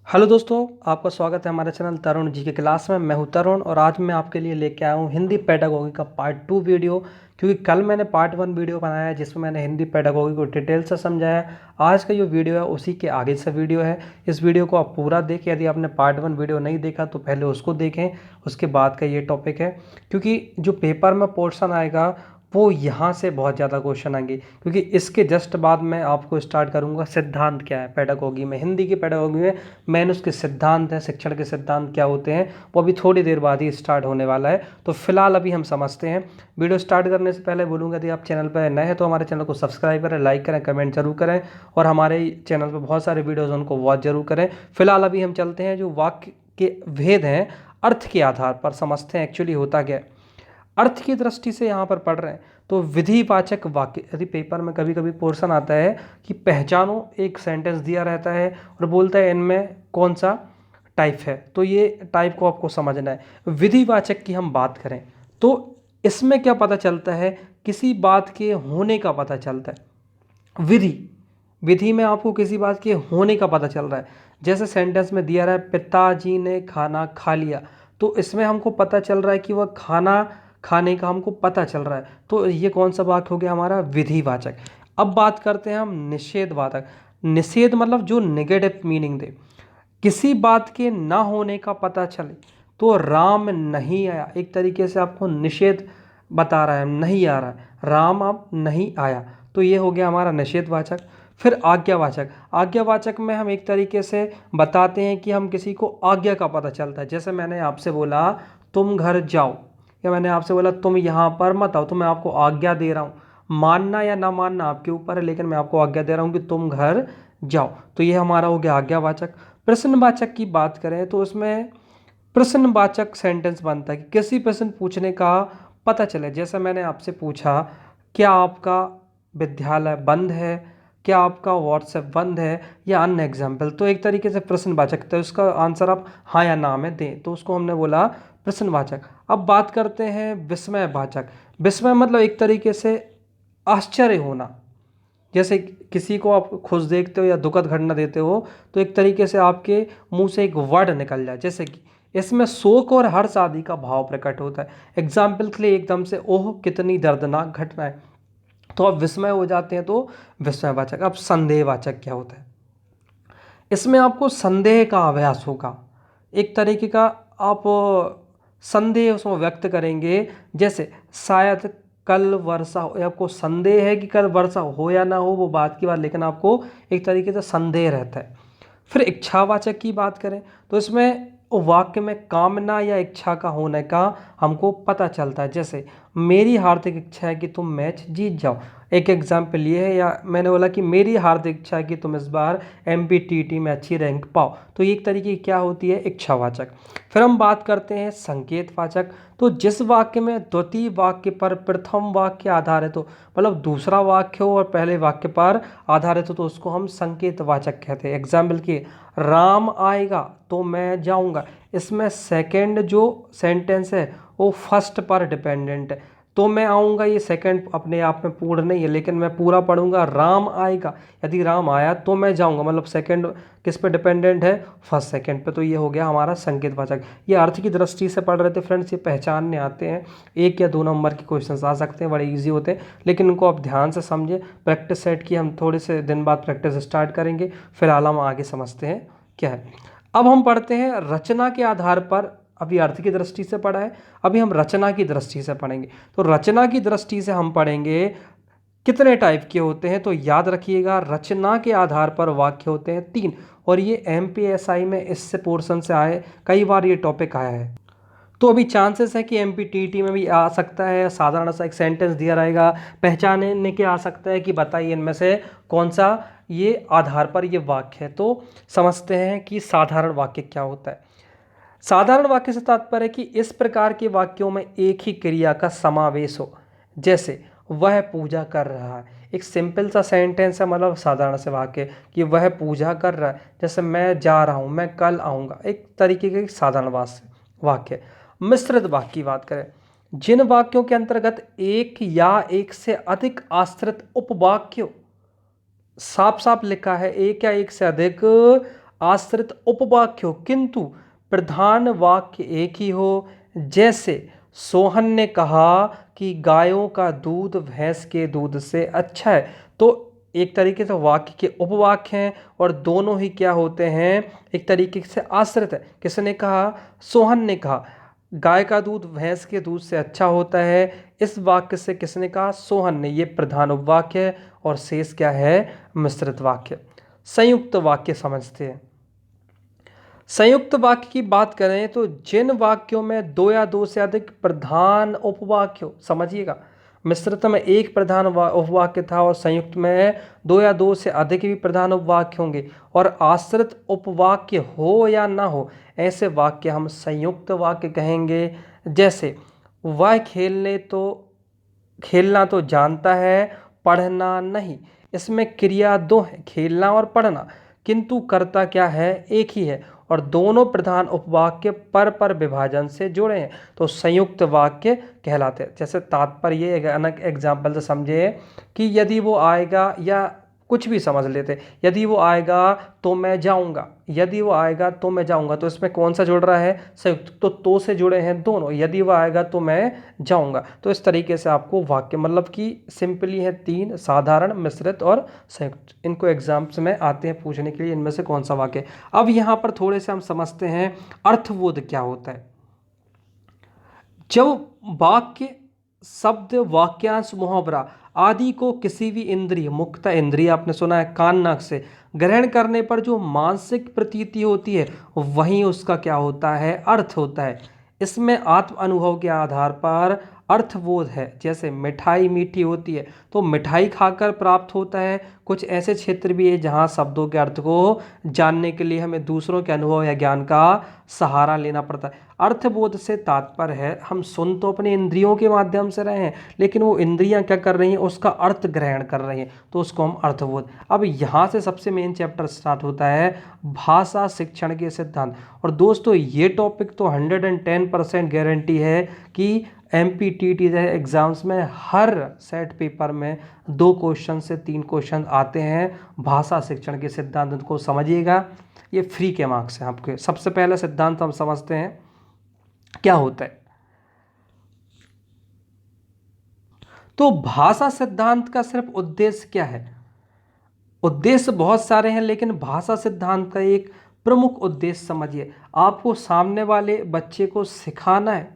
Hello दोस्तों, आपका स्वागत है हमारे चैनल तरुण जी के क्लास में। मैं हूं तरुण और आज मैं आपके लिए लेके आया हूं हिंदी पेडागोगी का पार्ट 2 वीडियो। क्योंकि कल मैंने पार्ट 1 वीडियो बनाया है जिसमें मैंने हिंदी पेडागोगी को डिटेल से समझाया। आज का जो वीडियो है उसी के आगे से वीडियो है। इस वीडियो को आप पूरा देखें। यदि आपने पार्ट 1 वीडियो नहीं देखा तो पहले उसको देखें, उसके बाद का ये टॉपिक है। क्योंकि जो पेपर में पोर्शन आएगा वो यहाँ से बहुत ज़्यादा क्वेश्चन आएंगे। क्योंकि इसके जस्ट बाद मैं आपको स्टार्ट करूँगा सिद्धांत क्या है पेडागोगी में, हिंदी की पेडागोगी में मैंने उसके सिद्धांत हैं, शिक्षण के सिद्धांत क्या होते हैं वो अभी थोड़ी देर बाद ही स्टार्ट होने वाला है। तो फिलहाल अभी हम समझते हैं। वीडियो स्टार्ट करने से पहले बोलूँगा यदि आप चैनल पर नए हैं तो हमारे चैनल को सब्सक्राइब करें, लाइक करें, कमेंट जरूर करें और हमारे चैनल पर बहुत सारे वीडियोज़ उनको वॉच जरूर करें। फिलहाल अभी हम चलते हैं जो वाक्य के भेद हैं अर्थ के आधार पर समझते हैं एक्चुअली होता क्या है। अर्थ की दृष्टि से यहाँ पर पढ़ रहे हैं तो विधिवाचक वाक्य, यदि पेपर में कभी कभी पोर्शन आता है कि पहचानो, एक सेंटेंस दिया रहता है और बोलता है इनमें कौन सा टाइप है, तो ये टाइप को आपको समझना है। विधिवाचक की हम बात करें तो इसमें क्या पता चलता है, किसी बात के होने का पता चलता है। विधि विधि में आपको किसी बात के होने का पता चल रहा है। जैसे सेंटेंस में दिया रहा है पिताजी ने खाना खा लिया, तो इसमें हमको पता चल रहा है कि वह खाना खाने का हमको पता चल रहा है। तो ये कौन सा वाक्य हो गया हमारा, विधिवाचक। अब बात करते हैं हम निषेधवाचक। निषेध मतलब जो नेगेटिव मीनिंग दे, किसी बात के ना होने का पता चले तो राम नहीं आया, एक तरीके से आपको निषेध बता रहा है, नहीं आ रहा है, राम अब नहीं आया, तो ये हो गया हमारा निषेधवाचक। फिर आज्ञावाचक। आज्ञावाचक में हम एक तरीके से बताते हैं कि हम किसी को आज्ञा का पता चलता है। जैसे मैंने आपसे बोला तुम घर जाओ, या मैंने आपसे बोला तुम यहाँ पर मत आओ, तो मैं आपको आज्ञा दे रहा हूँ। मानना या ना मानना आपके ऊपर है, लेकिन मैं आपको आज्ञा दे रहा हूँ कि तुम घर जाओ, तो ये हमारा हो गया आज्ञावाचक। प्रश्नवाचक की बात करें तो उसमें प्रश्नवाचक सेंटेंस बनता है कि किसी प्रश्न पूछने का पता चले। जैसे मैंने आपसे पूछा क्या आपका विद्यालय बंद है, क्या आपका व्हाट्सएप बंद है, या अन्य एग्जाम्पल, तो एक तरीके से प्रश्नवाचक, तो इसका आंसर आप हाँ या ना में दें, तो उसको हमने बोला प्रश्नवाचक। अब बात करते हैं विस्मयवाचक। विस्मय मतलब एक तरीके से आश्चर्य होना। जैसे किसी को आप खुश देखते हो या दुखद घटना देते हो तो एक तरीके से आपके मुंह से एक वर्ड निकल जाए, जैसे कि इसमें शोक और हर्ष आदि का भाव प्रकट होता है। एग्जाम्पल के लिए एकदम से ओह कितनी दर्दनाक घटना है, तो आप विस्मय हो जाते हैं, तो विस्मयवाचक। अब संदेहवाचक क्या होता है, इसमें आपको संदेह का अभ्यास होगा, एक तरीके का आप संदेह उसमें व्यक्त करेंगे। जैसे शायद कल वर्षा हो, या आपको संदेह है कि कल वर्षा हो या ना हो वो बात की बात, लेकिन आपको एक तरीके से संदेह रहता है। फिर इच्छावाचक की बात करें तो इसमें वाक्य में कामना या इच्छा का होने का हमको पता चलता है। जैसे मेरी हार्दिक इच्छा है कि तुम मैच जीत जाओ, एक एग्जाम्पल ये है। या मैंने बोला कि मेरी हार्दिक इच्छा है कि तुम इस बार एमपीटीटी में अच्छी रैंक पाओ, तो ये एक तरीके की क्या होती है, इच्छावाचक। फिर हम बात करते हैं संकेतवाचक। तो जिस वाक्य में द्वितीय वाक्य पर प्रथम वाक्य आधारित हो, मतलब दूसरा वाक्य हो और पहले वाक्य पर आधारित हो, तो उसको हम संकेतवाचक कहते हैं। एग्जाम्पल की राम आएगा तो मैं जाऊंगा, इसमें सेकंड जो सेंटेंस है वो फर्स्ट पर डिपेंडेंट है। तो मैं आऊँगा ये सेकंड अपने आप में पूर्ण नहीं है, लेकिन मैं पूरा पढ़ूंगा राम आएगा, यदि राम आया तो मैं जाऊंगा, मतलब सेकंड किस पे डिपेंडेंट है, फर्स्ट सेकंड पे। तो ये हो गया हमारा संकेतवाचक। ये अर्थ की दृष्टि से पढ़ रहे थे फ्रेंड्स, ये पहचानने आते हैं, 1 या 2 नंबर के क्वेश्चंस आ सकते हैं, बड़े ईजी होते हैं, लेकिन उनको आप ध्यान से समझें। प्रैक्टिस सेट की हम थोड़े से दिन बाद प्रैक्टिस स्टार्ट करेंगे। फिलहाल हम आगे समझते हैं क्या है। अब हम पढ़ते हैं रचना के आधार पर। अभी अर्थ की दृष्टि से पढ़ा है, अभी हम रचना की दृष्टि से पढ़ेंगे। तो रचना की दृष्टि से हम पढ़ेंगे कितने टाइप के होते हैं, तो याद रखिएगा रचना के आधार पर वाक्य होते हैं 3। और ये एमपीएसआई में इससे पोर्शन से आए, कई बार ये टॉपिक आया है, तो अभी चांसेस है कि एमपीटीटी में भी आ सकता है। साधारण सा एक सेंटेंस दिया रहेगा, पहचानने के आ सकता है कि बताइए इनमें से कौन सा ये आधार पर ये वाक्य है। तो समझते हैं कि साधारण वाक्य क्या होता है। साधारण वाक्य से तात्पर्य है कि इस प्रकार के वाक्यों में एक ही क्रिया का समावेश हो। जैसे वह पूजा कर रहा है, एक सिंपल सा सेंटेंस है, मतलब साधारण से वाक्य कि वह पूजा कर रहा है। जैसे मैं जा रहा हूँ, मैं कल आऊँगा, एक तरीके के साधारण वाक्य। मिश्रित वाक्य की बात करें, जिन वाक्यों के अंतर्गत एक या एक से अधिक आश्रित उपवाक्य, साफ साफ लिखा है एक या एक से अधिक आश्रित उपवाक्य हो किंतु प्रधान वाक्य एक ही हो। जैसे सोहन ने कहा कि गायों का दूध भैंस के दूध से अच्छा है। तो एक तरीके से वाक्य के उपवाक्य हैं और दोनों ही क्या होते हैं, एक तरीके से आश्रित है। किसने कहा? सोहन ने कहा गाय का दूध भैंस के दूध से अच्छा होता है। इस वाक्य से किसने कहा? सोहन ने। ये प्रधान उपवाक्य है और शेष क्या है? मिश्रित वाक्य। संयुक्त वाक्य समझते हैं। संयुक्त वाक्य की बात करें तो जिन वाक्यों में दो या दो से अधिक प्रधान उपवाक्य हो, समझिएगा, मिश्रित में एक प्रधान उपवाक्य था और संयुक्त में दो या दो से अधिक भी प्रधान उपवाक्य होंगे और आश्रित उपवाक्य हो या ना हो, ऐसे वाक्य हम संयुक्त वाक्य कहेंगे। जैसे वह खेलना तो जानता है, पढ़ना नहीं। इसमें क्रिया दो है, खेलना और पढ़ना, किंतु कर्ता क्या है? एक ही है और दोनों प्रधान उपवाक्य पर विभाजन से जुड़े हैं तो संयुक्त वाक्य कहलाते हैं। जैसे तात्पर्य एक अलग एग्जाम्पल से समझे कि यदि वो आएगा, या कुछ भी समझ लेते, यदि वो आएगा तो मैं जाऊंगा, यदि वो आएगा तो मैं जाऊंगा, तो इसमें कौन सा जुड़ रहा है? संयुक्त। तो से जुड़े हैं दोनों, यदि वो आएगा तो मैं जाऊंगा। तो इस तरीके से आपको वाक्य मतलब कि सिंपली है तीन, साधारण, मिश्रित और संयुक्त। इनको एग्जाम्स में आते हैं पूछने के लिए इनमें से कौन सा वाक्य। अब यहाँ पर थोड़े से हम समझते हैं अर्थबोध क्या होता है। जब वाक्य, शब्द, वाक्यांश, मुहावरा आदि को किसी भी इंद्रिय, मुख्यतः इंद्रिय आपने सुना है कान नाक से, ग्रहण करने पर जो मानसिक प्रतीति होती है वहीं उसका क्या होता है? अर्थ होता है। इसमें आत्म अनुभव के आधार पर अर्थबोध है। जैसे मिठाई मीठी होती है तो मिठाई खाकर प्राप्त होता है। कुछ ऐसे क्षेत्र भी है जहाँ शब्दों के अर्थ को जानने के लिए हमें दूसरों के अनुभव या ज्ञान का सहारा लेना पड़ता है। अर्थबोध से तात्पर्य है हम सुन तो अपने इंद्रियों के माध्यम से रहे हैं, लेकिन वो इंद्रियां क्या कर रही हैं? उसका अर्थ ग्रहण कर रही हैं, तो उसको हम अर्थबोध। अब यहाँ से सबसे मेन चैप्टर स्टार्ट होता है भाषा शिक्षण के सिद्धांत। और दोस्तों ये टॉपिक तो 110% गारंटी है कि MPTT एग्जाम्स में हर सेट पेपर में 2 क्वेश्चन से 3 क्वेश्चन आते हैं भाषा शिक्षण के सिद्धांत को। समझिएगा, ये फ्री के मार्क्स हैं आपके। सबसे पहले सिद्धांत हम समझते हैं क्या होता है। तो भाषा सिद्धांत का सिर्फ उद्देश्य क्या है? उद्देश्य बहुत सारे हैं, लेकिन भाषा सिद्धांत का एक प्रमुख उद्देश्य समझिए, आपको सामने वाले बच्चे को सिखाना है,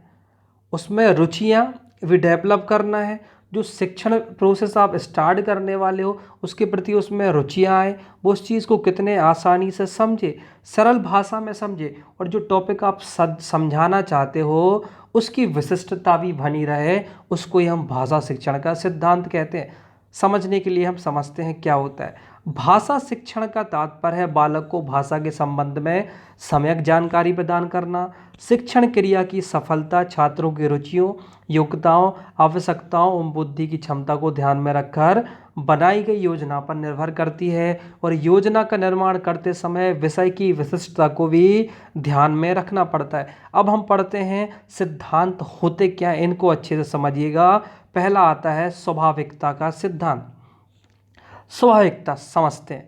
उसमें रुचियाँ भी डेवलप करना है। जो शिक्षण प्रोसेस आप स्टार्ट करने वाले हो उसके प्रति उसमें रुचियाँ आए, वो उस चीज़ को कितने आसानी से समझे, सरल भाषा में समझे, और जो टॉपिक आप समझाना चाहते हो उसकी विशिष्टता भी बनी रहे, उसको ही हम भाषा शिक्षण का सिद्धांत कहते हैं। समझने के लिए हम समझते हैं क्या होता है। भाषा शिक्षण का तात्पर्य है बालक को भाषा के संबंध में सम्यक जानकारी प्रदान करना। शिक्षण क्रिया की सफलता छात्रों की रुचियों, योग्यताओं, आवश्यकताओं और बुद्धि की क्षमता को ध्यान में रखकर बनाई गई योजना पर निर्भर करती है, और योजना का निर्माण करते समय विषय की विशिष्टता को भी ध्यान में रखना पड़ता है। अब हम पढ़ते हैं सिद्धांत होते क्या, इनको अच्छे से समझिएगा। पहला आता है स्वाभाविकता का सिद्धांत। स्वाभाविकता समझते हैं।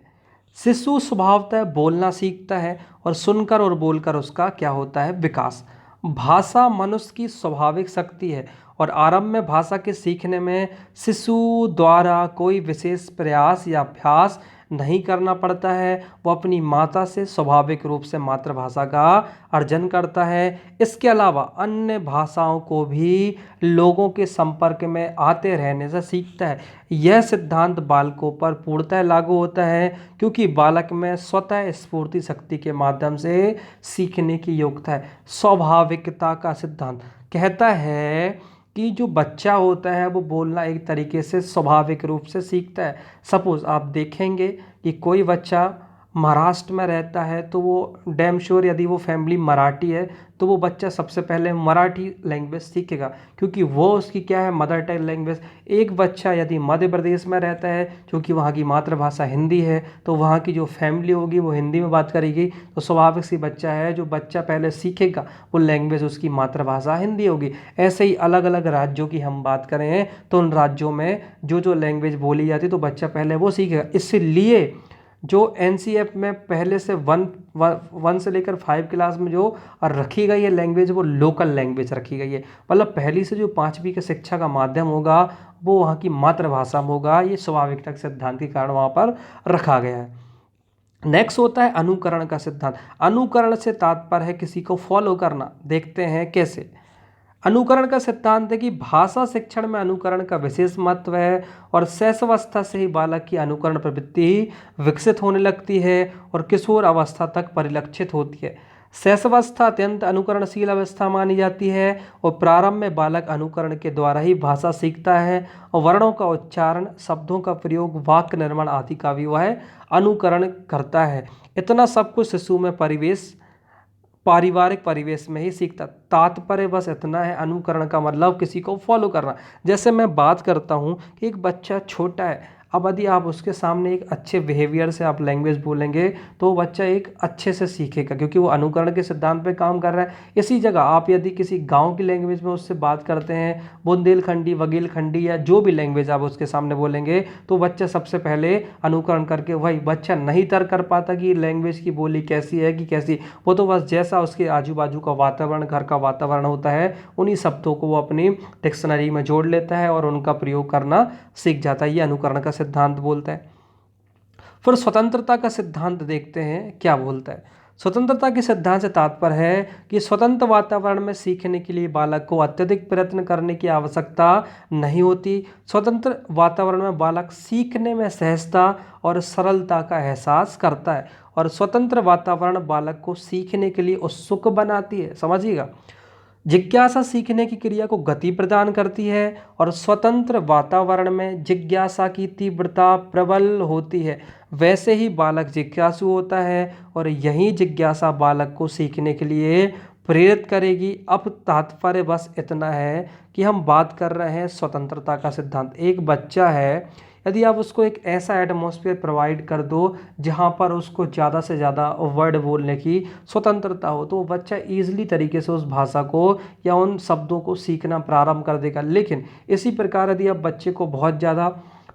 शिशु स्वभावतः बोलना सीखता है और सुनकर और बोलकर उसका क्या होता है? विकास। भाषा मनुष्य की स्वाभाविक शक्ति है और आरंभ में भाषा के सीखने में शिशु द्वारा कोई विशेष प्रयास या अभ्यास नहीं करना पड़ता है। वो अपनी माता से स्वाभाविक रूप से मातृभाषा का अर्जन करता है। इसके अलावा अन्य भाषाओं को भी लोगों के संपर्क में आते रहने से सीखता है। यह सिद्धांत बालकों पर पूर्णतः लागू होता है क्योंकि बालक में स्वतः स्फूर्ति शक्ति के माध्यम से सीखने की योग्यता है। स्वाभाविकता का सिद्धांत कहता है कि जो बच्चा होता है वो बोलना एक तरीके से स्वाभाविक रूप से सीखता है। सपोज़ आप देखेंगे कि कोई बच्चा महाराष्ट्र में रहता है तो वो डैम श्योर, यदि वो फैमिली मराठी है तो वो बच्चा सबसे पहले मराठी लैंग्वेज सीखेगा क्योंकि वो उसकी क्या है? Mother tongue language. एक बच्चा यदि मध्य प्रदेश में रहता है क्योंकि वहाँ की मातृभाषा हिंदी है तो वहाँ की जो फैमिली होगी वो हिंदी में बात करेगी, तो स्वाभाविक सी बच्चा है जो बच्चा पहले सीखेगा वो लैंग्वेज उसकी मातृभाषा हिंदी होगी। ऐसे ही अलग अलग राज्यों की हम बात करें तो उन राज्यों में जो जो लैंग्वेज बोली जाती है तो बच्चा पहले वो सीखेगा। इसलिए जो एनसीईआरटी में पहले से वन से लेकर 5 क्लास में जो रखी गई है लैंग्वेज, वो लोकल लैंग्वेज रखी गई है। मतलब पहली से जो 5वीं की शिक्षा का माध्यम होगा वो वहाँ की मातृभाषा में होगा। ये स्वाभाविकता के सिद्धांत के कारण वहाँ पर रखा गया है। नेक्स्ट होता है अनुकरण का सिद्धांत। अनुकरण से तात्पर्य है किसी को फॉलो करना। देखते हैं कैसे। अनुकरण का सिद्धांत है कि भाषा शिक्षण में अनुकरण का विशेष महत्व है और शैशवावस्था से ही बालक की अनुकरण प्रवृत्ति विकसित होने लगती है और किशोर अवस्था तक परिलक्षित होती है। शैशवावस्था अत्यंत अनुकरणशील अवस्था मानी जाती है और प्रारंभ में बालक अनुकरण के द्वारा ही भाषा सीखता है और वर्णों का उच्चारण, शब्दों का प्रयोग, वाक्य निर्माण आदि का भी वह अनुकरण करता है। इतना सब कुछ शिशु में पारिवारिक परिवेश में ही सीखता। तात्पर्य बस इतना है, अनुकरण का मतलब किसी को फॉलो करना। जैसे मैं बात करता हूँ कि एक बच्चा छोटा है, अब यदि आप उसके सामने एक अच्छे बिहेवियर से आप लैंग्वेज बोलेंगे तो वो बच्चा एक अच्छे से सीखेगा, क्योंकि वो अनुकरण के सिद्धांत पे काम कर रहा है। इसी जगह आप यदि किसी गांव की लैंग्वेज में उससे बात करते हैं, बुंदेलखंडी, वगेलखंडी या जो भी लैंग्वेज आप उसके सामने बोलेंगे, तो बच्चा सबसे पहले अनुकरण करके, वही बच्चा नहीं तर्क कर पाता कि लैंग्वेज की बोली कैसी है कि कैसी, वो तो बस जैसा उसके आजू बाजू का वातावरण, घर का वातावरण होता है, उन्हीं शब्दों को वो अपनी डिक्शनरी में जोड़ लेता है और उनका प्रयोग करना सीख जाता है। ये अनुकरण का सिद्धांत बोलता है। फिर स्वतंत्रता का सिद्धांत देखते हैं क्या बोलता है। स्वतंत्रता के सिद्धांत से तात्पर्य है कि स्वतंत्र वातावरण में सीखने के लिए बालक को अत्यधिक प्रयत्न करने की आवश्यकता नहीं होती। स्वतंत्र वातावरण में बालक सीखने में सहजता और सरलता का एहसास करता है और स्वतंत्र वातावरण बालक को सीखने के लिए उत्सुक बनाती है। समझिएगा, जिज्ञासा सीखने की क्रिया को गति प्रदान करती है और स्वतंत्र वातावरण में जिज्ञासा की तीव्रता प्रबल होती है। वैसे ही बालक जिज्ञासु होता है और यही जिज्ञासा बालक को सीखने के लिए प्रेरित करेगी। अब तात्पर्य बस इतना है कि हम बात कर रहे हैं स्वतंत्रता का सिद्धांत। एक बच्चा है, यदि आप उसको एक ऐसा एटमॉस्फेयर प्रोवाइड कर दो जहाँ पर उसको ज़्यादा से ज़्यादा वर्ड बोलने की स्वतंत्रता हो, तो वो बच्चा ईजिली तरीके से उस भाषा को या उन शब्दों को सीखना प्रारंभ कर देगा। लेकिन इसी प्रकार यदि आप बच्चे को बहुत ज़्यादा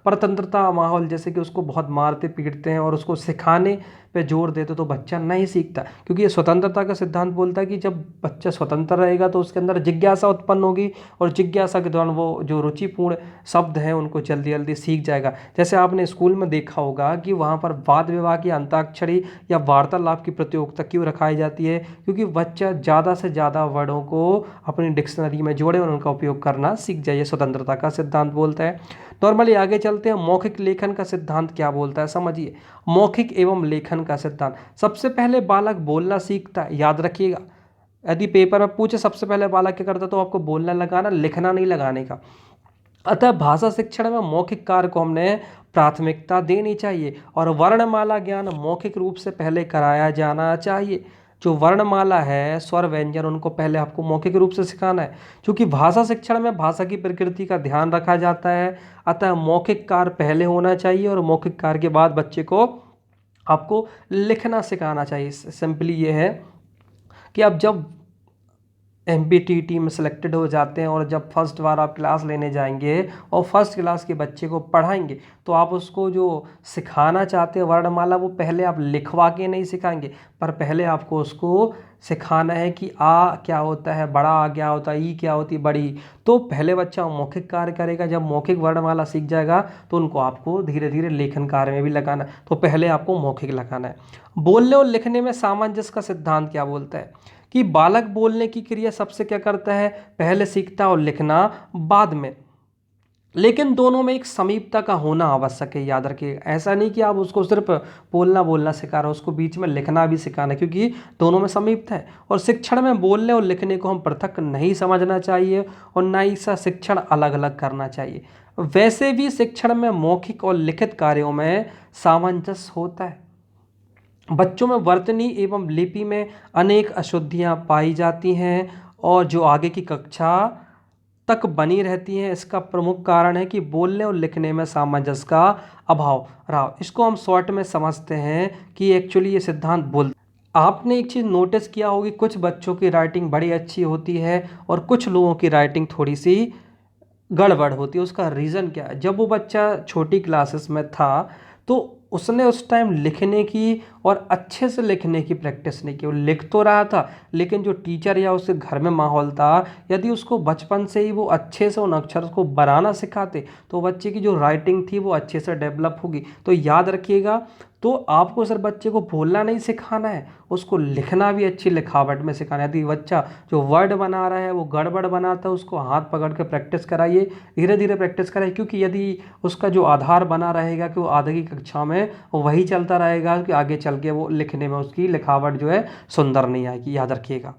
परतंत्रता माहौल, जैसे कि उसको बहुत मारते पीटते हैं और उसको सिखाने पे जोर देते, तो बच्चा नहीं सीखता। क्योंकि ये स्वतंत्रता का सिद्धांत बोलता है कि जब बच्चा स्वतंत्र रहेगा तो उसके अंदर जिज्ञासा उत्पन्न होगी और जिज्ञासा के दौरान वो जो रुचिपूर्ण शब्द हैं उनको जल्दी जल्दी सीख जाएगा। जैसे आपने स्कूल में देखा होगा कि वहाँ पर वाद विवाद की, अंताक्षरी या वार्तालाप की प्रतियोगिता क्यों रखाई जाती है, क्योंकि बच्चा ज़्यादा से ज़्यादा वर्डों को अपनी डिक्शनरी में जोड़े और उनका उपयोग करना सीख जाए। स्वतंत्रता का सिद्धांत बोलता है। नॉर्मली आगे चलते हैं, मौखिक लेखन का सिद्धांत क्या बोलता है समझिए। मौखिक एवं लेखन का सिद्धांत, सबसे पहले बालक बोलना सीखता है। याद रखिएगा, यदि पेपर में पूछे सबसे पहले बालक क्या करता है, तो आपको बोलना लगाना, लिखना नहीं लगाने का। अतः भाषा शिक्षण में मौखिक कार्य को हमने प्राथमिकता देनी चाहिए और वर्णमाला ज्ञान मौखिक रूप से पहले कराया जाना चाहिए। जो वर्णमाला है, स्वर व्यंजन, उनको पहले आपको मौखिक रूप से सिखाना है, क्योंकि भाषा शिक्षण में भाषा की प्रकृति का ध्यान रखा जाता है। अतः मौखिक कार्य पहले होना चाहिए और मौखिक कार्य के बाद बच्चे को आपको लिखना सिखाना चाहिए। सिंपली ये है कि आप जब MPTT में सिलेक्टेड हो जाते हैं और जब फर्स्ट बार आप क्लास लेने जाएंगे और फर्स्ट क्लास के बच्चे को पढ़ाएंगे, तो आप उसको जो सिखाना चाहते हैं वर्णमाला, वो पहले आप लिखवा के नहीं सिखाएंगे, पर पहले आपको उसको सिखाना है कि आ क्या होता है, बड़ा आ क्या होता है, ई क्या होती है, बड़ी। तो पहले बच्चा मौखिक कार्य करेगा। जब मौखिक वर्णमाला सीख जाएगा तो उनको आपको धीरे धीरे लेखन कार्य में भी लगाना है। तो पहले आपको मौखिक लगाना है। बोलने और लिखने में सामंजस्य का सिद्धांत क्या बोलता है कि बालक बोलने की क्रिया सबसे क्या करता है, पहले सीखता है और लिखना बाद में, लेकिन दोनों में एक समीपता का होना आवश्यक है। याद रखिएगा, ऐसा नहीं कि आप उसको सिर्फ बोलना सिखा रहे हो, उसको बीच में लिखना भी सिखाना है, क्योंकि दोनों में समीपता है। और शिक्षण में बोलने और लिखने को हम पृथक नहीं समझना चाहिए और ना ही इसका शिक्षण अलग अलग करना चाहिए। वैसे भी शिक्षण में मौखिक और लिखित कार्यों में सामंजस्य होता है। बच्चों में वर्तनी एवं लिपि में अनेक अशुद्धियां पाई जाती हैं और जो आगे की कक्षा तक बनी रहती हैं। इसका प्रमुख कारण है कि बोलने और लिखने में सामंजस्य का अभाव रहा। इसको हम शॉर्ट में समझते हैं कि एक्चुअली ये सिद्धांत बोल, आपने एक चीज़ नोटिस किया होगी, कुछ बच्चों की राइटिंग बड़ी अच्छी होती है और कुछ लोगों की राइटिंग थोड़ी सी गड़बड़ होती है। उसका रीज़न क्या है, जब वो बच्चा छोटी क्लासेस में था तो उसने उस टाइम लिखने की और अच्छे से लिखने की प्रैक्टिस नहीं की। वो लिख तो रहा था, लेकिन जो टीचर या उसके घर में माहौल था, यदि उसको बचपन से ही वो अच्छे से उन अक्षर को बनाना सिखाते तो बच्चे की जो राइटिंग थी वो अच्छे से डेवलप होगी। तो याद रखिएगा, तो आपको सिर्फ बच्चे को बोलना नहीं सिखाना है, उसको लिखना भी अच्छी लिखावट में सिखाना है। यदि बच्चा जो वर्ड बना रहा है वो गड़बड़ बनाता है, उसको हाथ पकड़ के प्रैक्टिस कराइए, धीरे धीरे प्रैक्टिस कराइए, क्योंकि यदि उसका जो आधार बना रहेगा कि वो आगे की कक्षा में वही चलता रहेगा कि आगे चल के वो लिखने में उसकी लिखावट जो है सुंदर नहीं आएगी। याद रखिएगा।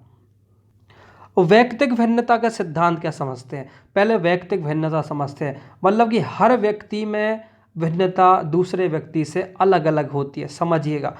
वैयक्तिक भिन्नता का सिद्धांत क्या समझते हैं? पहले वैयक्तिक भिन्नता समझते हैं, मतलब कि हर व्यक्ति में भिन्नता दूसरे व्यक्ति से अलग अलग होती है। समझिएगा,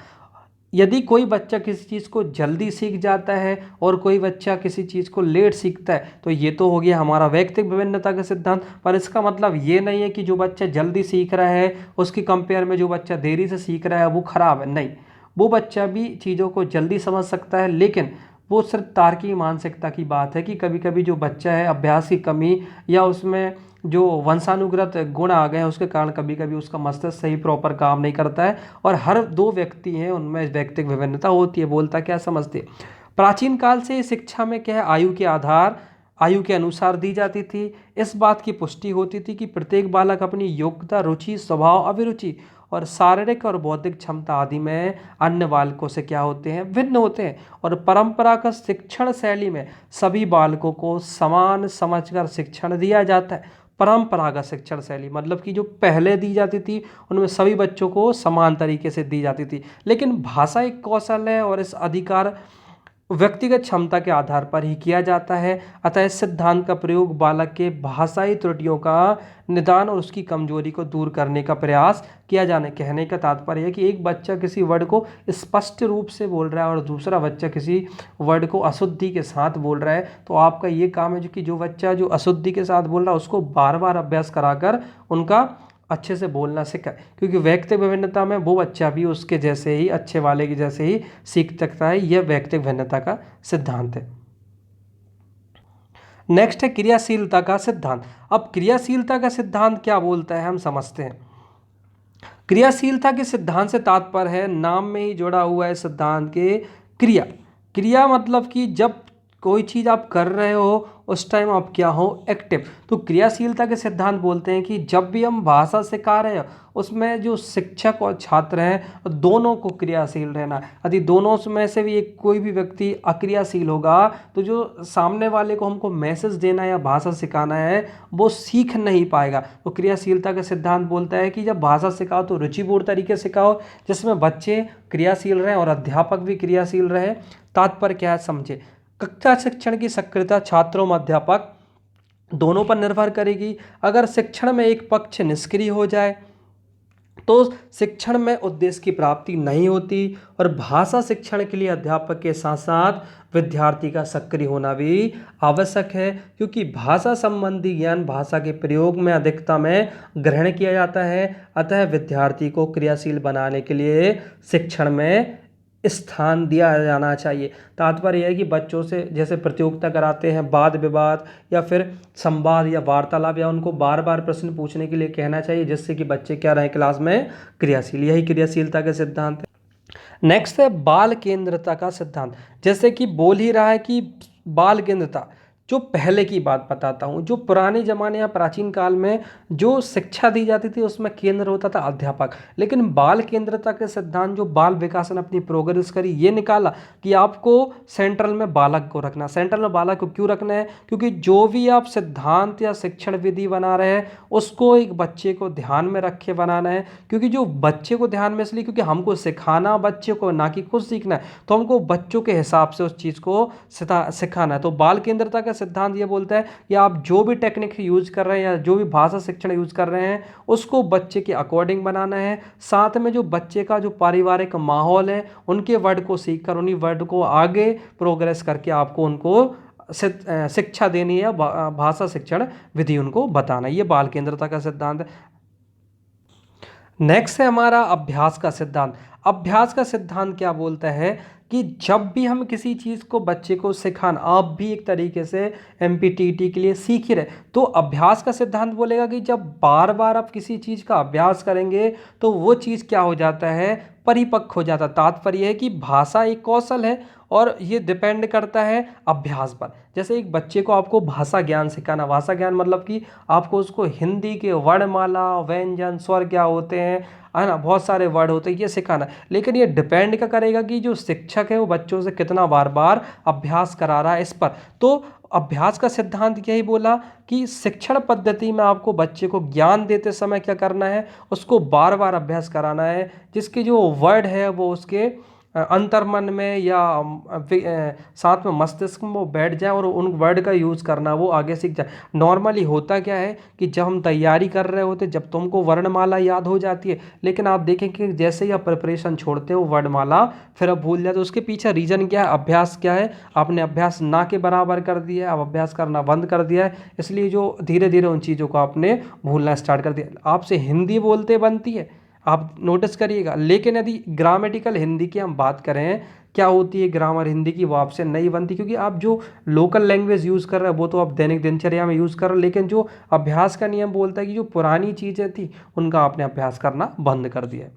यदि कोई बच्चा किसी चीज़ को जल्दी सीख जाता है और कोई बच्चा किसी चीज़ को लेट सीखता है, तो ये तो हो गया हमारा वैयक्तिक विभिन्नता का सिद्धांत। पर इसका मतलब ये नहीं है कि जो बच्चा जल्दी सीख रहा है उसकी कंपेयर में जो बच्चा देरी से सीख रहा है वो खराब है। नहीं, वो बच्चा भी चीज़ों को जल्दी समझ सकता है, लेकिन वो सिर्फ तार्किक मानसिकता की बात है कि कभी कभी जो बच्चा है अभ्यास की कमी या उसमें जो वंशानुगत गुण आ गए हैं उसके कारण कभी कभी उसका मस्तिष्क सही प्रॉपर काम नहीं करता है। और हर दो व्यक्ति हैं उनमें व्यक्तिगत विभिन्नता होती है। बोलता क्या समझते? प्राचीन काल से शिक्षा में क्या है, आयु के अनुसार दी जाती थी। इस बात की पुष्टि होती थी कि प्रत्येक बालक अपनी योग्यता, रुचि, स्वभाव, अभिरुचि और शारीरिक और बौद्धिक क्षमता आदि में अन्य बालकों से क्या होते हैं, भिन्न होते हैं। और परंपरागत शिक्षण शैली में सभी बालकों को समान समझकर शिक्षण दिया जाता है। परंपरागत शिक्षण शैली मतलब कि जो पहले दी जाती थी उनमें सभी बच्चों को समान तरीके से दी जाती थी, लेकिन भाषा एक कौशल है और इस अधिकार व्यक्तिगत क्षमता के आधार पर ही किया जाता है। अतः इस सिद्धांत का प्रयोग बालक के भाषाई त्रुटियों का निदान और उसकी कमजोरी को दूर करने का प्रयास किया जाने। कहने का तात्पर्य है कि एक बच्चा किसी वर्ड को स्पष्ट रूप से बोल रहा है और दूसरा बच्चा किसी वर्ड को अशुद्धि के साथ बोल रहा है, तो आपका ये काम है जो बच्चा जो अशुद्धि के साथ बोल रहा है उसको बार बार अभ्यास कराकर उनका अच्छे से बोलना सीखा, क्योंकि व्यक्तिगत विभिन्नता में वो बच्चा भी उसके जैसे ही अच्छे वाले के जैसे ही सीख सकता है। यह व्यक्तिगत भिन्नता का सिद्धांत है। नेक्स्ट है क्रियाशीलता का सिद्धांत। अब क्रियाशीलता का सिद्धांत क्या बोलता है हम समझते हैं। क्रियाशीलता के सिद्धांत से तात्पर्य है, नाम में ही जुड़ा हुआ है सिद्धांत के क्रिया। क्रिया मतलब कि जब कोई चीज़ आप कर रहे हो उस टाइम आप क्या हो, एक्टिव। तो क्रियाशीलता के सिद्धांत बोलते हैं कि जब भी हम भाषा सिखा रहे हो उसमें जो शिक्षक और छात्र हैं दोनों को क्रियाशील रहना है। यदि दोनों में से भी एक कोई भी व्यक्ति अक्रियाशील होगा तो जो सामने वाले को हमको मैसेज देना या भाषा सिखाना है वो सीख नहीं पाएगा। तो क्रियाशीलता का सिद्धांत बोलता है कि जब भाषा सिखाओ तो रुचिपूर्ण तरीके से सिखाओ जिसमें बच्चे क्रियाशील रहें और अध्यापक भी क्रियाशील रहे। तात्पर्य क्या है समझे। कक्षा शिक्षण की सक्रियता छात्रों में अध्यापक दोनों पर निर्भर करेगी। अगर शिक्षण में एक पक्ष निष्क्रिय हो जाए तो शिक्षण में उद्देश्य की प्राप्ति नहीं होती। और भाषा शिक्षण के लिए अध्यापक के साथ साथ विद्यार्थी का सक्रिय होना भी आवश्यक है, क्योंकि भाषा संबंधी ज्ञान भाषा के प्रयोग में अधिकता में ग्रहण किया जाता है। अतः विद्यार्थी को क्रियाशील बनाने के लिए शिक्षण में स्थान दिया जाना चाहिए। तात्पर्य यह है कि बच्चों से जैसे प्रतियोगिता कराते हैं, वाद विवाद या फिर संवाद या वार्तालाप, या उनको बार बार प्रश्न पूछने के लिए कहना चाहिए जिससे कि बच्चे क्या रहें क्लास में क्रियाशील। यही क्रियाशीलता के सिद्धांत है। नेक्स्ट है बाल केंद्रता का सिद्धांत। जैसे कि बोल ही रहा है कि बाल केंद्रता, जो पहले की बात बताता हूँ, जो पुराने ज़माने या प्राचीन काल में जो शिक्षा दी जाती थी उसमें केंद्र होता था अध्यापक, लेकिन बाल केंद्रता के सिद्धांत जो बाल विकास ने अपनी प्रोग्रेस करी ये निकाला कि आपको सेंट्रल में बालक को रखना। सेंट्रल में बालक को क्यों रखना है, क्योंकि जो भी आप सिद्धांत या शिक्षण विधि बना रहे हैं उसको एक बच्चे को ध्यान में रख के बनाना है। क्योंकि जो बच्चे को ध्यान में इसलिए क्योंकि हमको सिखाना बच्चे को ना कि खुद सीखना है, तो हमको बच्चों के हिसाब से उस चीज़ को सिखाना है। तो बाल केंद्रता का सिद्धांत ये बोलता है कि आप जो भी टेक्निक यूज कर रहे हैं या जो भी भाषा शिक्षण यूज कर रहे हैं उसको बच्चे के अकॉर्डिंग बनाना है। साथ में जो बच्चे का जो पारिवारिक माहौल है उनके वर्ड को सीखकर उन्हीं वर्ड को आगे प्रोग्रेस करके आपको उनको शिक्षा देनी है, भाषा शिक्षण विधि उनको बताना। ये बाल केंद्रता का सिद्धांत है। नेक्स्ट है हमारा अभ्यास का सिद्धांत। अभ्यास का सिद्धांत क्या बोलता है कि जब भी हम किसी चीज़ को बच्चे को सिखाना, आप भी एक तरीके से एमपीटीटी के लिए सीख ही रहे, तो अभ्यास का सिद्धांत बोलेगा कि जब बार बार आप किसी चीज़ का अभ्यास करेंगे तो वो चीज़ क्या हो जाता है, परिपक्व हो जाता है। तात्पर्य है कि भाषा एक कौशल है और ये डिपेंड करता है अभ्यास पर। जैसे एक बच्चे को आपको भाषा ज्ञान सिखाना, भाषा ज्ञान मतलब कि आपको उसको हिंदी के वर्णमाला, व्यंजन, स्वर क्या होते हैं, है ना, बहुत सारे वर्ड होते हैं, ये सिखाना। लेकिन ये डिपेंड क्या करेगा कि जो शिक्षक है वो बच्चों से कितना बार बार अभ्यास करा रहा है इस पर। तो अभ्यास का सिद्धांत यही बोला कि शिक्षण पद्धति में आपको बच्चे को ज्ञान देते समय क्या करना है, उसको बार बार अभ्यास कराना है, जिसके जो वर्ड है वो उसके अंतर्मन में या साथ में मस्तिष्क में वो बैठ जाए और उन वर्ड का यूज़ करना वो आगे सीख जाए। नॉर्मली होता क्या है कि जब हम तैयारी कर रहे होते, जब तुमको वर्णमाला याद हो जाती है, लेकिन आप देखें कि जैसे ही आप प्रिपरेशन छोड़ते हो वर्णमाला फिर आप भूल जाते हो। उसके पीछे रीज़न क्या है, अभ्यास क्या है, आपने अभ्यास ना के बराबर कर दिया है, आप अभ्यास करना बंद कर दिया है, इसलिए जो धीरे धीरे उन चीज़ों को आपने भूलना स्टार्ट कर दिया। आपसे हिंदी बोलते बनती है, आप नोटिस करिएगा, लेकिन यदि ग्रामेटिकल हिंदी की हम बात करें, क्या होती है ग्रामर हिंदी की, वो आपसे नहीं बनती, क्योंकि आप जो लोकल लैंग्वेज यूज़ कर रहे हैं वो तो आप दैनिक दिनचर्या में यूज़ कर रहे हो, लेकिन जो अभ्यास का नियम बोलता है कि जो पुरानी चीज़ें थी उनका आपने अभ्यास करना बंद कर दिया है।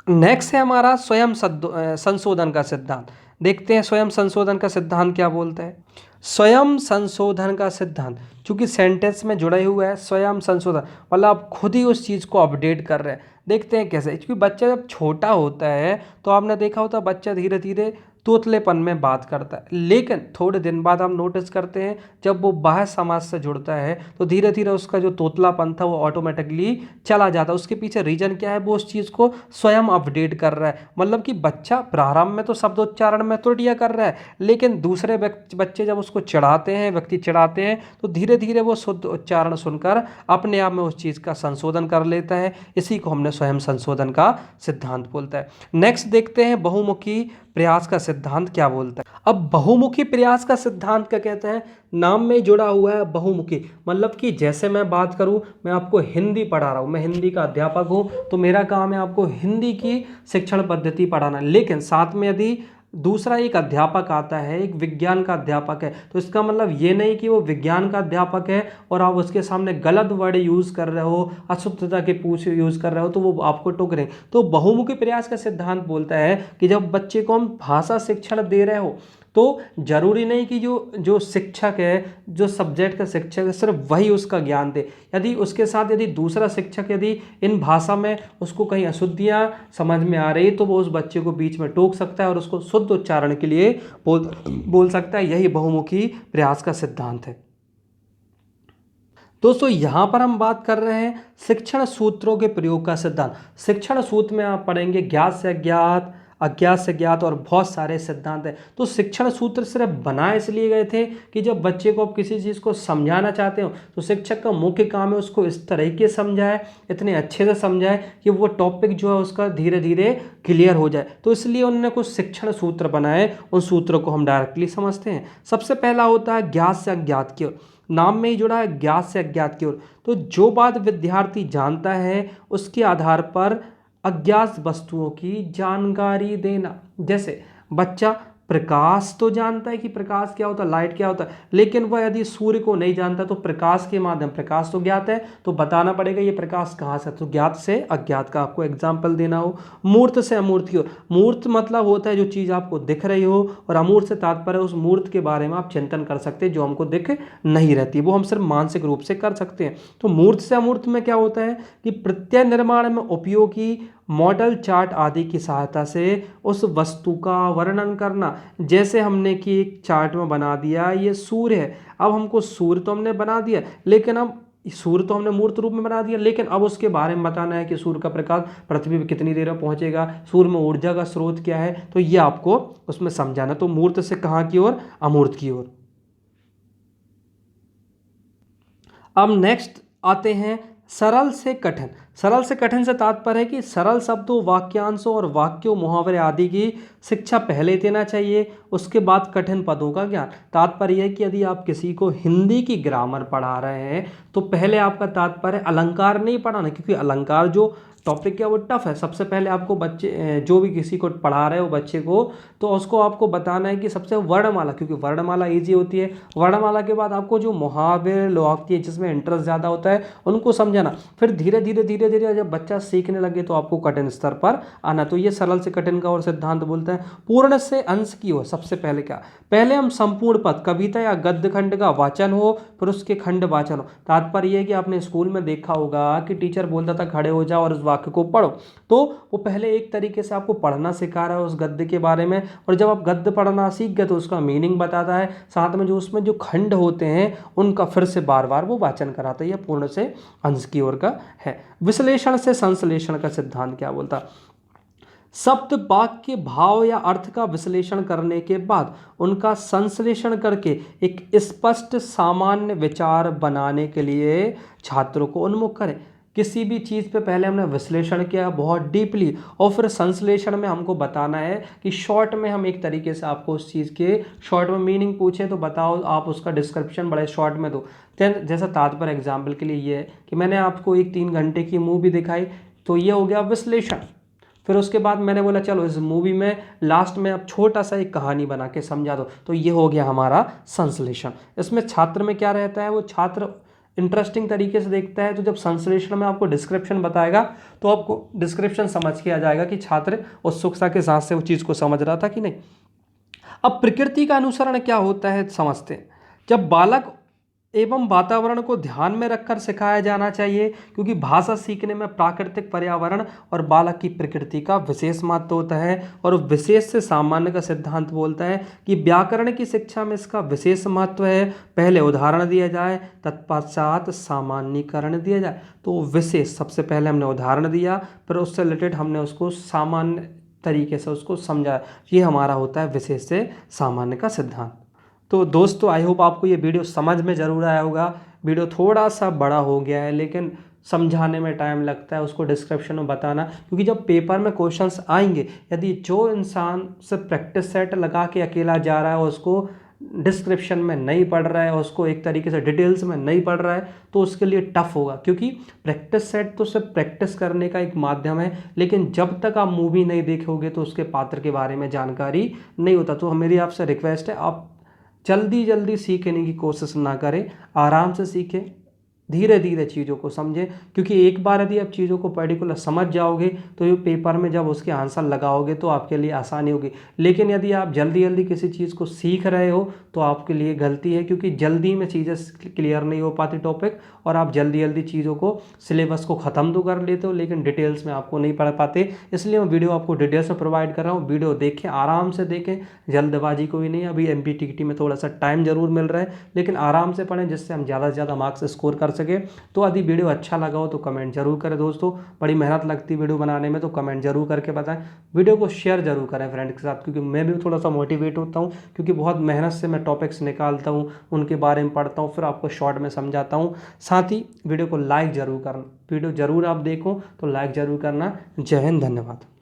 नेक्स्ट है हमारा स्वयं संशोधन का सिद्धांत। देखते हैं स्वयं संशोधन का सिद्धांत क्या बोलता है। स्वयं संशोधन का सिद्धांत चूंकि सेंटेंस में जुड़ा हुआ है, स्वयं संशोधन मतलब आप खुद ही उस चीज़ को अपडेट कर रहे हैं। देखते हैं कैसे, क्योंकि बच्चा जब छोटा होता है तो आपने देखा होता है बच्चा धीरे धीरे तोतलेपन में बात करता है, लेकिन थोड़े दिन बाद हम नोटिस करते हैं जब वो बाह्य समाज से जुड़ता है तो धीरे धीरे उसका जो तोतलापन था वो ऑटोमेटिकली चला जाता है। उसके पीछे रीजन क्या है, वो उस चीज़ को स्वयं अपडेट कर रहा है। मतलब कि बच्चा प्रारंभ में तो शब्दोच्चारण में त्रुटियां कर रहा है, लेकिन दूसरे बच्चे जब उसको चढ़ाते हैं, व्यक्ति चढ़ाते हैं, तो धीरे धीरे वो शुद्ध उच्चारण सुनकर अपने आप में उस चीज़ का संशोधन कर लेता है। इसी को हमने स्वयं संशोधन का सिद्धांत बोलता है। नेक्स्ट देखते हैं बहुमुखी प्रयास का सिद्धांत क्या बोलता है। अब बहुमुखी प्रयास का सिद्धांत क्या कहता है, नाम में जुड़ा हुआ है बहुमुखी, मतलब कि जैसे मैं बात करूं, मैं आपको हिंदी पढ़ा रहा हूं, मैं हिंदी का अध्यापक हूं, तो मेरा काम है आपको हिंदी की शिक्षण पद्धति पढ़ाना। लेकिन साथ में यदि दूसरा एक अध्यापक आता है, एक विज्ञान का अध्यापक है, तो इसका मतलब ये नहीं कि वो विज्ञान का अध्यापक है और आप उसके सामने गलत वर्ड यूज़ कर रहे हो, अशुद्धता के पूछ यूज़ कर रहे हो, तो वो आपको टोक रहे हैं। तो बहुमुखी प्रयास का सिद्धांत बोलता है कि जब बच्चे को हम भाषा शिक्षण दे रहे हो तो जरूरी नहीं कि जो जो शिक्षक है, जो सब्जेक्ट का शिक्षक है, सिर्फ वही उसका ज्ञान दे। यदि उसके साथ यदि दूसरा शिक्षक यदि इन भाषा में उसको कहीं अशुद्धियाँ समझ में आ रही तो वो उस बच्चे को बीच में टोक सकता है और उसको शुद्ध उच्चारण के लिए बोल सकता है। यही बहुमुखी प्रयास का सिद्धांत है। दोस्तों यहाँ पर हम बात कर रहे हैं शिक्षण सूत्रों के प्रयोग का सिद्धांत। शिक्षण सूत्र में आप पढ़ेंगे ज्ञात से अज्ञात, अज्ञात से ज्ञात और बहुत सारे सिद्धांत हैं। तो शिक्षण सूत्र सिर्फ बनाए इसलिए गए थे कि जब बच्चे को आप किसी चीज़ को समझाना चाहते हो तो शिक्षक का मुख्य काम है उसको इस तरीके समझाए, इतने अच्छे से समझाए कि वो टॉपिक जो है उसका धीरे धीरे क्लियर हो जाए। तो इसलिए उन्होंने कुछ शिक्षण सूत्र बनाए, उन सूत्रों को हम डायरेक्टली समझते हैं। सबसे पहला होता है ज्ञात से अज्ञात की ओर, नाम में ही जुड़ा है ज्ञात से अज्ञात की ओर। तो जो बात विद्यार्थी जानता है उसके आधार पर अज्ञात वस्तुओं की जानकारी देना। जैसे बच्चा प्रकाश तो जानता है कि प्रकाश क्या होता है, लाइट क्या होता है, लेकिन वह यदि सूर्य को नहीं जानता तो प्रकाश के माध्यम, प्रकाश तो ज्ञात है तो बताना पड़ेगा ये प्रकाश कहाँ से, तो ज्ञात से अज्ञात का आपको एग्जाम्पल देना हो। मूर्त से अमूर्त की ओर, मूर्त मतलब होता है जो चीज़ आपको दिख रही हो, और अमूर्त से तात्पर्य उस मूर्त के बारे में आप चिंतन कर सकते हैं जो हमको दिख नहीं रहती, वो हम सिर्फ मानसिक रूप से कर सकते हैं। तो मूर्त से अमूर्त में क्या होता है कि प्रत्यय निर्माण में उपयोगी मॉडल चार्ट आदि की सहायता से उस वस्तु का वर्णन करना। जैसे हमने कि एक चार्ट में बना दिया ये सूर्य है, अब हमको सूर्य तो हमने बना दिया, लेकिन अब सूर्य तो हमने मूर्त रूप में बना दिया, लेकिन अब उसके बारे में बताना है कि सूर्य का प्रकाश पृथ्वी पर कितनी देर में पहुंचेगा, सूर्य में ऊर्जा का स्रोत क्या है, तो ये आपको उसमें समझाना। तो मूर्त से कहाँ की ओर, अमूर्त की ओर। अब नेक्स्ट आते हैं सरल से कठिन। सरल से कठिन से तात्पर्य है कि सरल शब्दों, वाक्यांशों और वाक्यों, मुहावरे आदि की शिक्षा पहले देना चाहिए, उसके बाद कठिन पदों का ज्ञान। तात्पर्य है कि यदि आप किसी को हिंदी की ग्रामर पढ़ा रहे हैं तो पहले आपका तात्पर्य अलंकार नहीं पढ़ाना, क्योंकि अलंकार जो टॉपिक क्या वो टफ है। सबसे पहले आपको बच्चे जो भी किसी को पढ़ा रहे हो बच्चे को, तो उसको आपको बताना है कि सबसे वर्णमाला, क्योंकि वर्णमाला ईजी होती है। वर्णमाला के बाद आपको जो मुहावरे लोकोक्ति जिसमें इंटरेस्ट ज़्यादा होता है उनको समझाना। फिर धीरे धीरे जब बच्चा सीखने लगे तो आपको कठिन स्तर पर आना। तो ये सरल से कठिन का और सिद्धांत बोलते हैं। पूर्ण से अंश की हो, सबसे पहले क्या, पहले हम संपूर्ण पद कविता या गद्य खंड का वाचन हो, फिर उसके खंड वाचन हो। तात्पर्य ये है कि आपने स्कूल में देखा होगा कि टीचर बोलता था खड़े हो जाओ और उस वाक्य को पढ़ो, तो वो पहले एक तरीके से आपको पढ़ना सिखा रहा है उस गद्य के बारे में, और जब आप गद्य पढ़ना सीख गए तो उसका मीनिंग बताता है, साथ में जो उसमें जो खंड होते हैं उनका फिर से बार बार वो वाचन कराता है। यह पूर्ण से अंश की ओर का है। विश्लेषण से संश्लेषण का सिद्धांत क्या बोलता है, सप्त वाक्य भाव या अर्थ का विश्लेषण करने के बाद उनका संश्लेषण करके एक स्पष्ट सामान्य विचार बनाने के लिए छात्रों को उन्मुख करें। किसी भी चीज़ पे पहले हमने विश्लेषण किया बहुत डीपली, और फिर संश्लेषण में हमको बताना है कि शॉर्ट में हम एक तरीके से आपको उस चीज़ के शॉर्ट में मीनिंग पूछे तो बताओ, आप उसका डिस्क्रिप्शन बड़े शॉर्ट में दो। जैसा तात्पर्य एग्जाम्पल के लिए ये है कि मैंने आपको एक 3 घंटे की मूवी दिखाई, तो ये हो गया विश्लेषण। फिर उसके बाद मैंने बोला चलो इस मूवी में लास्ट में अब छोटा सा एक कहानी बना के समझा दो, तो ये हो गया हमारा संश्लेषण। इसमें छात्र में क्या रहता है, वो छात्र इंटरेस्टिंग तरीके से देखता है। तो जब संश्लेषण में आपको डिस्क्रिप्शन बताएगा तो आपको डिस्क्रिप्शन समझ के आ जाएगा कि छात्र उत्सुकता के साथ से वो चीज़ को समझ रहा था कि नहीं। अब प्रकृति का अनुसरण क्या होता है समझते हैं। जब बालक एवं वातावरण को ध्यान में रखकर सिखाया जाना चाहिए, क्योंकि भाषा सीखने में प्राकृतिक पर्यावरण और बालक की प्रकृति का विशेष महत्व होता है। और विशेष से सामान्य का सिद्धांत बोलता है कि व्याकरण की शिक्षा में इसका विशेष महत्व है। पहले उदाहरण दिया जाए, तत्पश्चात सामान्यीकरण दिया जाए। तो विशेष सबसे पहले हमने उदाहरण दिया, फिर उससे रिलेटेड हमने उसको सामान्य तरीके से उसको समझा। ये हमारा होता है विशेष से सामान्य का सिद्धांत। तो दोस्तों आई होप आपको ये वीडियो समझ में ज़रूर आया होगा। वीडियो थोड़ा सा बड़ा हो गया है लेकिन समझाने में टाइम लगता है, उसको डिस्क्रिप्शन में बताना, क्योंकि जब पेपर में क्वेश्चंस आएंगे, यदि जो इंसान से प्रैक्टिस सेट लगा के अकेला जा रहा है, उसको डिस्क्रिप्शन में नहीं पढ़ रहा है, उसको एक तरीके से डिटेल्स में नहीं पढ़ रहा है, तो उसके लिए टफ होगा। क्योंकि प्रैक्टिस सेट तो सिर्फ प्रैक्टिस करने का एक माध्यम है, लेकिन जब तक आप मूवी नहीं देखोगे तो उसके पात्र के बारे में जानकारी नहीं होता। तो मेरी आपसे रिक्वेस्ट है, आप जल्दी सीखने की कोशिश ना करें, आराम से सीखें, धीरे धीरे चीज़ों को समझें। क्योंकि एक बार यदि आप चीज़ों को पर्टिकुलर समझ जाओगे तो ये पेपर में जब उसके आंसर लगाओगे तो आपके लिए आसानी होगी। लेकिन यदि आप जल्दी किसी चीज़ को सीख रहे हो तो आपके लिए गलती है, क्योंकि जल्दी में चीज़ें क्लियर नहीं हो पाती टॉपिक, और आप जल्दी चीज़ों को सिलेबस को ख़त्म तो कर लेते हो लेकिन डिटेल्स में आपको नहीं पढ़ पाते। इसलिए मैं वीडियो आपको डिटेल्स में प्रोवाइड कर रहा हूँ। वीडियो देखें, आराम से देखें, जल्दबाजी कोई नहीं। अभी MPTT में थोड़ा सा टाइम ज़रूर मिल रहा है, लेकिन आराम से पढ़ें जिससे हम ज़्यादा से ज़्यादा मार्क्स स्कोर कर सके। तो यदि वीडियो अच्छा लगा हो तो कमेंट जरूर करें दोस्तों, बड़ी मेहनत लगती है वीडियो बनाने में, तो कमेंट जरूर करके बताएं। वीडियो को शेयर जरूर करें फ्रेंड के साथ, क्योंकि मैं भी थोड़ा सा मोटिवेट होता हूं, क्योंकि बहुत मेहनत से मैं टॉपिक्स निकालता हूं, उनके बारे में पढ़ता हूं, फिर आपको शॉर्ट में समझाता हूं। साथ ही वीडियो को लाइक जरूर करना, वीडियो जरूर आप देखो तो लाइक जरूर करना। जय हिंद, धन्यवाद।